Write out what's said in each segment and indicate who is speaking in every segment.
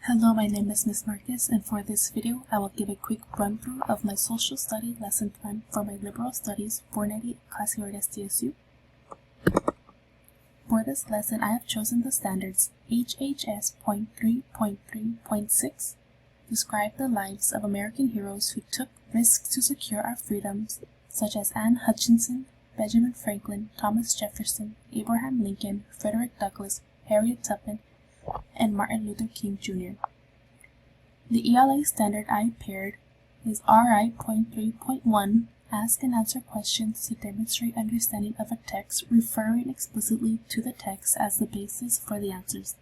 Speaker 1: Hello, my name is Ms. Marquez, and for this video, I will give a quick run-through of my social study lesson plan for my Liberal Studies 498 class here at SDSU. For this lesson, I have chosen the standards HHS.3.3.6, describe the lives of American heroes who took risks to secure our freedoms, such as Anne Hutchinson, Benjamin Franklin, Thomas Jefferson, Abraham Lincoln, Frederick Douglass, Harriet Tubman, and Martin Luther King Jr. The ELA standard I paired is RI.3.1, ask and answer questions to demonstrate understanding of a text, referring explicitly to the text as the basis for the answers.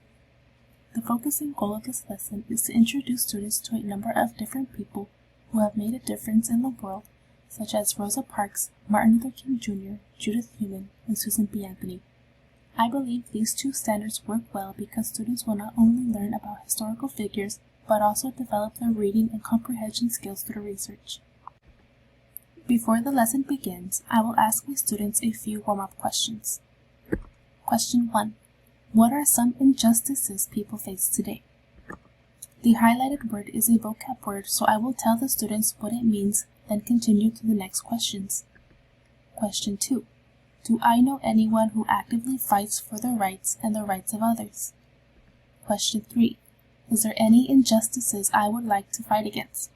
Speaker 1: The focusing goal of this lesson is to introduce students to a number of different people who have made a difference in the world, such as Rosa Parks, Martin Luther King Jr., Judith Newman, and Susan B. Anthony. I believe these two standards work well because students will not only learn about historical figures, but also develop their reading and comprehension skills through research. Before the lesson begins, I will ask my students a few warm-up questions. Question 1. What are some injustices people face today? The highlighted word is a vocab word, so I will tell the students what it means, then continue to the next questions. Question 2. Do I know anyone who actively fights for their rights and the rights of others? Question 3. Is there any injustices I would like to fight against?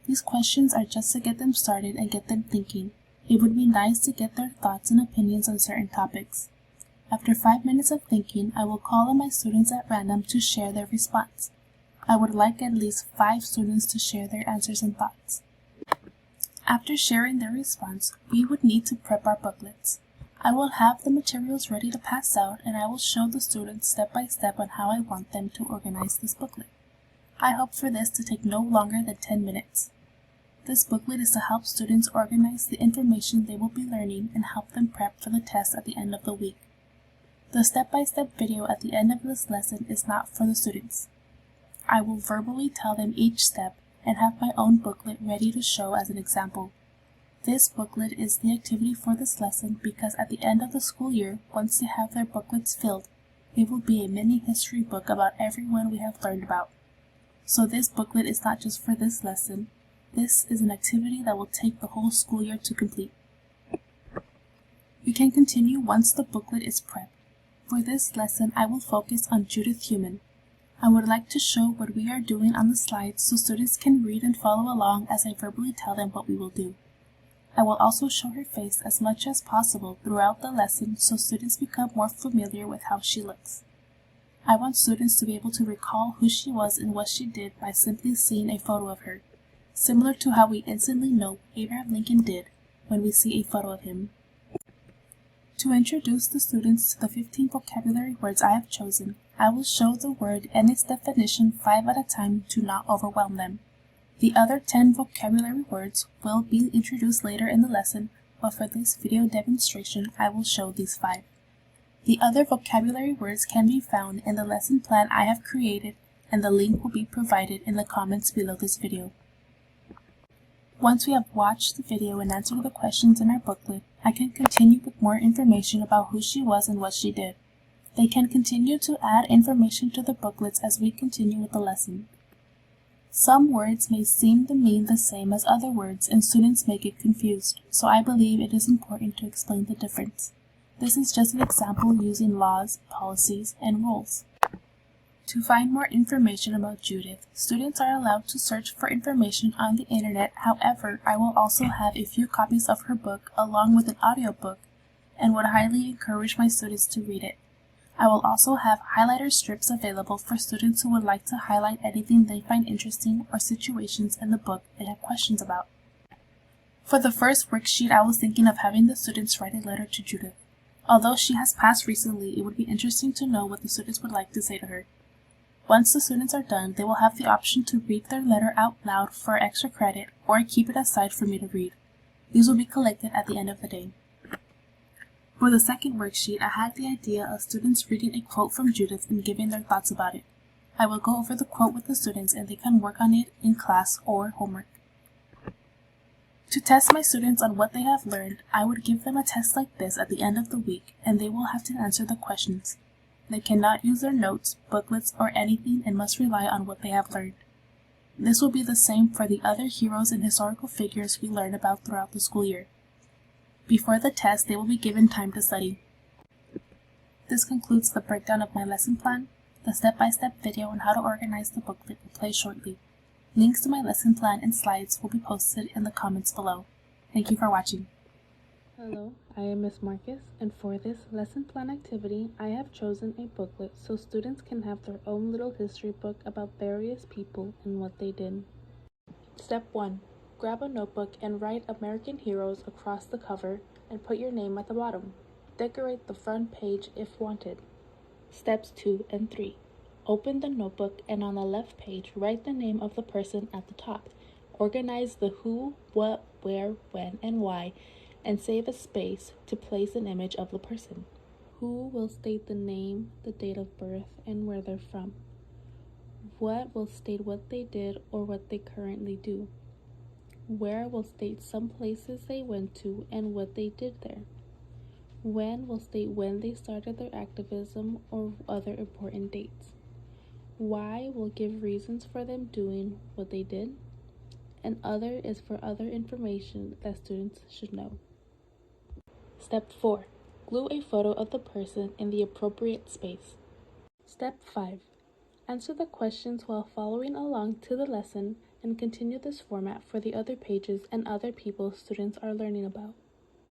Speaker 1: These questions are just to get them started and get them thinking. It would be nice to get their thoughts and opinions on certain topics. After 5 minutes of thinking, I will call on my students at random to share their response. I would like at least 5 students to share their answers and thoughts. After sharing their response, we would need to prep our booklets. I will have the materials ready to pass out, and I will show the students step by step on how I want them to organize this booklet. I hope for this to take no longer than 10 minutes. This booklet is to help students organize the information they will be learning and help them prep for the test at the end of the week. The step-by-step video at the end of this lesson is not for the students. I will verbally tell them each step and have my own booklet ready to show as an example. This booklet is the activity for this lesson because at the end of the school year, once they have their booklets filled, it will be a mini history book about everyone we have learned about. So this booklet is not just for this lesson. This is an activity that will take the whole school year to complete. We can continue once the booklet is prepped. For this lesson, I will focus on Judith Newman. I would like to show what we are doing on the slides so students can read and follow along as I verbally tell them what we will do. I will also show her face as much as possible throughout the lesson so students become more familiar with how she looks. I want students to be able to recall who she was and what she did by simply seeing a photo of her, similar to how we instantly know Abraham Lincoln did when we see a photo of him. To introduce the students to the 15 vocabulary words I have chosen, I will show the word and its definition 5 at a time to not overwhelm them. The other 10 vocabulary words will be introduced later in the lesson, but for this video demonstration, I will show these 5. The other vocabulary words can be found in the lesson plan I have created, and the link will be provided in the comments below this video. Once we have watched the video and answered the questions in our booklet, I can continue with more information about who she was and what she did. They can continue to add information to the booklets as we continue with the lesson. Some words may seem to mean the same as other words and students may get confused, so I believe it is important to explain the difference. This is just an example using laws, policies, and rules. To find more information about Judith, students are allowed to search for information on the internet. However, I will also have a few copies of her book along with an audiobook and would highly encourage my students to read it. I will also have highlighter strips available for students who would like to highlight anything they find interesting or situations in the book they have questions about. For the first worksheet, I was thinking of having the students write a letter to Judith. Although she has passed recently, it would be interesting to know what the students would like to say to her. Once the students are done, they will have the option to read their letter out loud for extra credit or keep it aside for me to read. These will be collected at the end of the day. For the second worksheet, I had the idea of students reading a quote from Judith and giving their thoughts about it. I will go over the quote with the students and they can work on it in class or homework. To test my students on what they have learned, I would give them a test like this at the end of the week and they will have to answer the questions. They cannot use their notes, booklets, or anything and must rely on what they have learned. This will be the same for the other heroes and historical figures we learn about throughout the school year. Before the test, they will be given time to study. This concludes the breakdown of my lesson plan. The step-by-step video on how to organize the booklet will play shortly. Links to my lesson plan and slides will be posted in the comments below. Thank you for watching.
Speaker 2: Hello, I am Miss Marquez, and for this lesson plan activity, I have chosen a booklet so students can have their own little history book about various people and what they did. Step 1. Grab a notebook and write American heroes across the cover and put your name at the bottom. Decorate the front page if wanted. Steps 2 and 3. Open the notebook and on the left page, write the name of the person at the top. Organize the who, what, where, when, and why, and save a space to place an image of the person. Who will state the name, the date of birth, and where they're from. What will state what they did or what they currently do. Where will state some places they went to and what they did there. When will state when they started their activism or other important dates. Why will give reasons for them doing what they did. And other is for other information that students should know. Step 4. Glue a photo of the person in the appropriate space. Step 5. Answer the questions while following along to the lesson and continue this format for the other pages and other people students are learning about.